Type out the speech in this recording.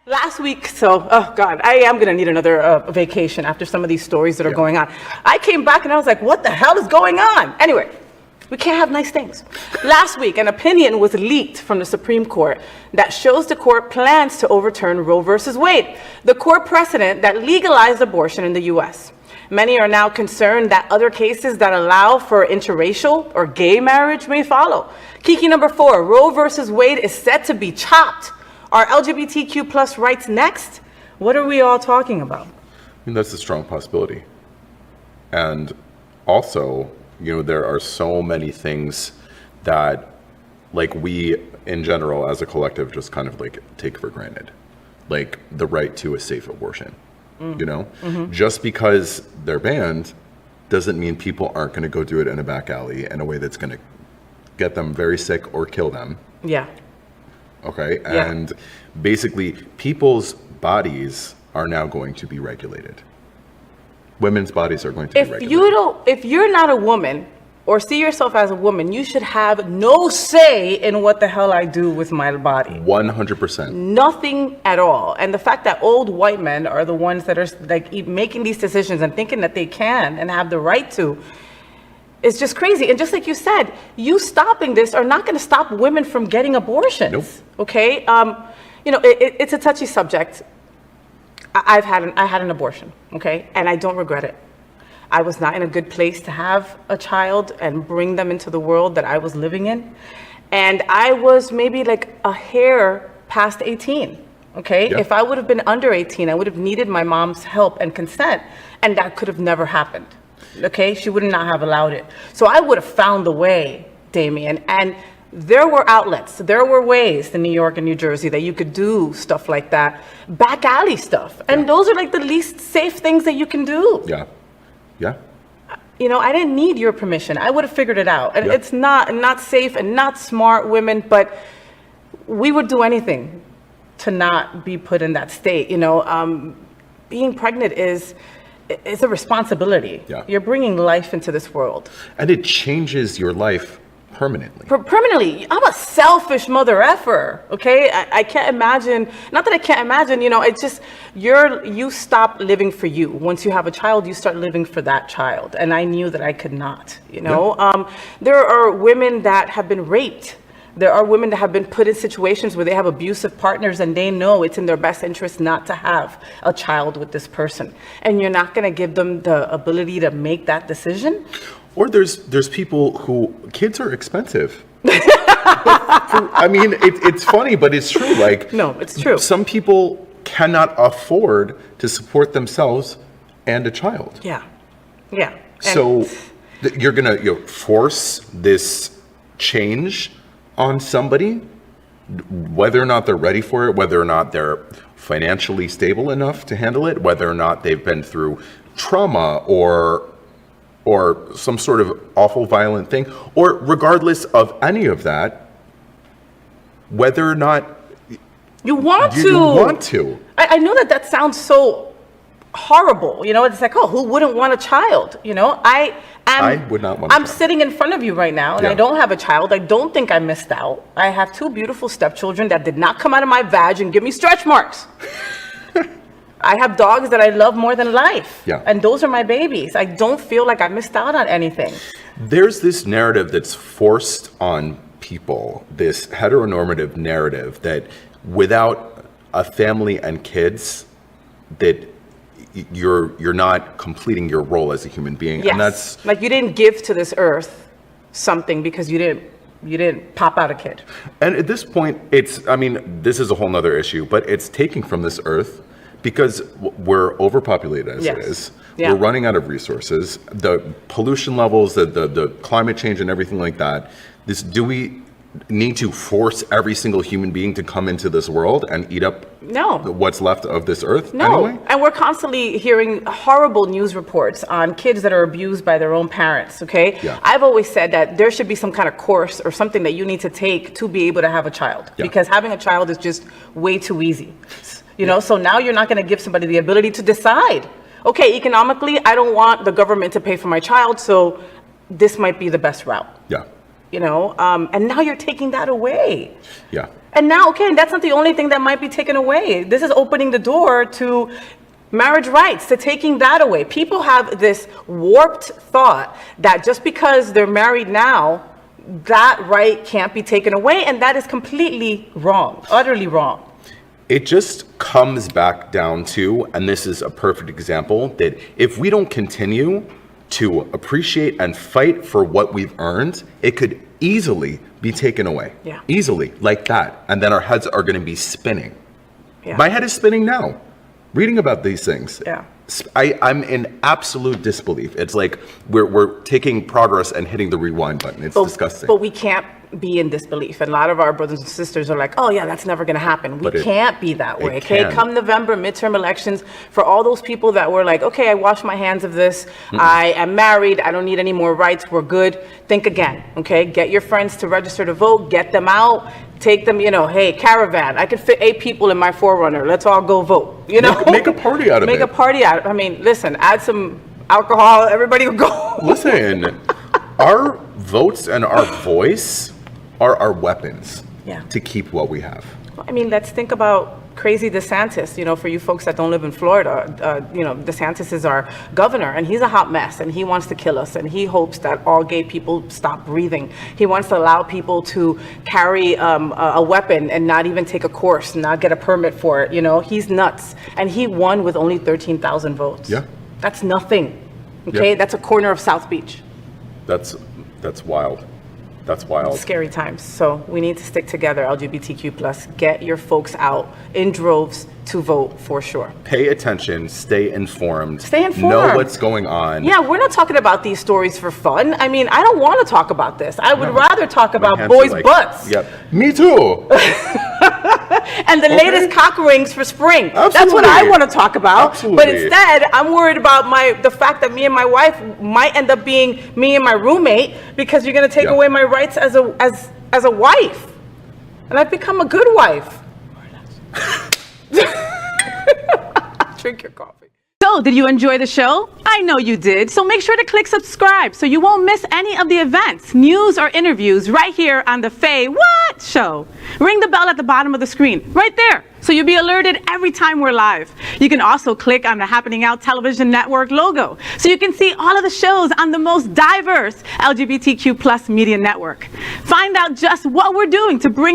Last week, oh God, I am going to need another vacation after some of these stories that are going on. I came back and I was like, what the hell is going on? Anyway, we can't have nice things. Last week, an opinion was leaked from the Supreme Court that shows the court plans to overturn Roe versus Wade, the court precedent that legalized abortion in the U.S. Many are now concerned that other cases that allow for interracial or gay marriage may follow. Kiki number 4, Roe versus Wade is set to be chopped. Are LGBTQ plus rights next? What are we all talking about? I mean, that's a strong possibility. And also, there are so many things that, like, we in general as a collective just kind of like take for granted. Like the right to a safe abortion, Just because they're banned doesn't mean people aren't going to go do it in a back alley in a way that's going to get them very sick or kill them. Yeah. Okay, and basically people's bodies are now going to be regulated. Women's bodies are going to be regulated. If you're not a woman or see yourself as a woman, you should have no say in what the hell I do with my body. 100%. Nothing at all. And the fact that old white men are the ones that are like making these decisions and thinking that they can and have the right to, it's just crazy. And just like you said, you stopping this are not going to stop women from getting abortions. Nope. Okay. It's a touchy subject. I had an abortion. Okay. And I don't regret it. I was not in a good place to have a child and bring them into the world that I was living in. And I was maybe like a hair past 18. Okay. Yeah. If I would have been under 18, I would have needed my mom's help and consent. And that could have never happened. Okay, she would not have allowed it. So I would have found the way, Damien. And there were outlets, there were ways in New York and New Jersey that you could do stuff like that, back alley stuff. And those are like the least safe things that you can do. Yeah. I didn't need your permission. I would have figured it out. And it's not safe and not smart, women, but we would do anything to not be put in that state. Being pregnant it's a responsibility. Yeah. You're bringing life into this world. And it changes your life permanently. Permanently. I'm a selfish mother effer, okay? I can't imagine, not that I can't imagine, it's just, you stop living for you. Once you have a child, you start living for that child. And I knew that I could not, There are women that have been raped. There are women that have been put in situations where they have abusive partners and they know it's in their best interest not to have a child with this person. And you're not going to give them the ability to make that decision? Or there's people who, kids are expensive. I mean, it's funny, but it's true. Like, no, it's true. Some people cannot afford to support themselves and a child. Yeah. So you're going to force this change on somebody, whether or not they're ready for it, whether or not they're financially stable enough to handle it, whether or not they've been through trauma or some sort of awful violent thing, or regardless of any of that, whether or not you want to. I know that sounds so horrible. It's like, oh, who wouldn't want a child? I would not want a child. I'm sitting in front of you right now, and I don't have a child. I don't think I missed out. I have 2 beautiful stepchildren that did not come out of my vag and give me stretch marks. I have dogs that I love more than life. Yeah. And those are my babies. I don't feel like I missed out on anything. There's this narrative that's forced on people, this heteronormative narrative that without a family and kids, that you're not completing your role as a human being. Yes. And that's like you didn't give to this earth something because you didn't pop out a kid. And at this point, this is a whole nother issue, but it's taking from this earth because we're overpopulated as it is. Yeah. We're running out of resources. The pollution levels, the climate change and everything like that. Do we need to force every single human being to come into this world and eat up what's left of this earth? No. Anyway? And we're constantly hearing horrible news reports on kids that are abused by their own parents, okay? Yeah. I've always said that there should be some kind of course or something that you need to take to be able to have a child. Yeah. Because having a child is just way too easy. So now you're not going to give somebody the ability to decide, okay, economically, I don't want the government to pay for my child, so this might be the best route. Yeah. and now you're taking that away. Yeah. And now, okay, that's not the only thing that might be taken away. This is opening the door to marriage rights, to taking that away. People have this warped thought that just because they're married now, that right can't be taken away, and that is completely wrong, utterly wrong. It just comes back down to, and this is a perfect example, that if we don't continue to appreciate and fight for what we've earned, it could easily be taken away. Yeah. Easily, like that. And then our heads are going to be spinning. Yeah. My head is spinning now, reading about these things. Yeah. I'm in absolute disbelief. It's like we're taking progress and hitting the rewind button. It's disgusting. But we can't be in disbelief. And a lot of our brothers and sisters are like, oh yeah, that's never going to happen. We can't be that way. Okay, come November, midterm elections, for all those people that were like, okay, I wash my hands of this. I am married. I don't need any more rights. We're good. Think again. Okay, get your friends to register to vote. Get them out. Take them, hey, caravan. I could fit 8 people in my 4Runner. Let's all go vote. Make a party out of it. Make a party out of it. I mean, listen, add some alcohol. Everybody will go. Listen, our votes and our voice are our weapons to keep what we have. I mean, let's think about crazy DeSantis, for you folks that don't live in Florida. DeSantis is our governor, and he's a hot mess, and he wants to kill us, and he hopes that all gay people stop breathing. He wants to allow people to carry a weapon and not even take a course, not get a permit for it. He's nuts, and he won with only 13,000 votes. Yeah. That's nothing, okay? Yeah. That's a corner of South Beach. That's wild. That's wild. Scary times. So we need to stick together, LGBTQ+. Get your folks out in droves to vote for sure. Pay attention, stay informed. Stay informed. Know what's going on. Yeah, we're not talking about these stories for fun. I mean, I don't want to talk about this. I would rather talk about boys' butts. Yep. Me too. And the latest cock rings for spring. Absolutely. That's what I want to talk about. Absolutely. But instead, I'm worried about the fact that me and my wife might end up being me and my roommate because you're going to take away my rights as a wife. And I've become a good wife. Drink your coffee. So, did you enjoy the show? I know you did. So make sure to click subscribe so you won't miss any of the events, news, or interviews right here on the Faye What Show. Ring the bell at the bottom of the screen, right there, so you'll be alerted every time we're live. You can also click on the Happening Out Television Network logo so you can see all of the shows on the most diverse LGBTQ+ media network. Find out just what we're doing to bring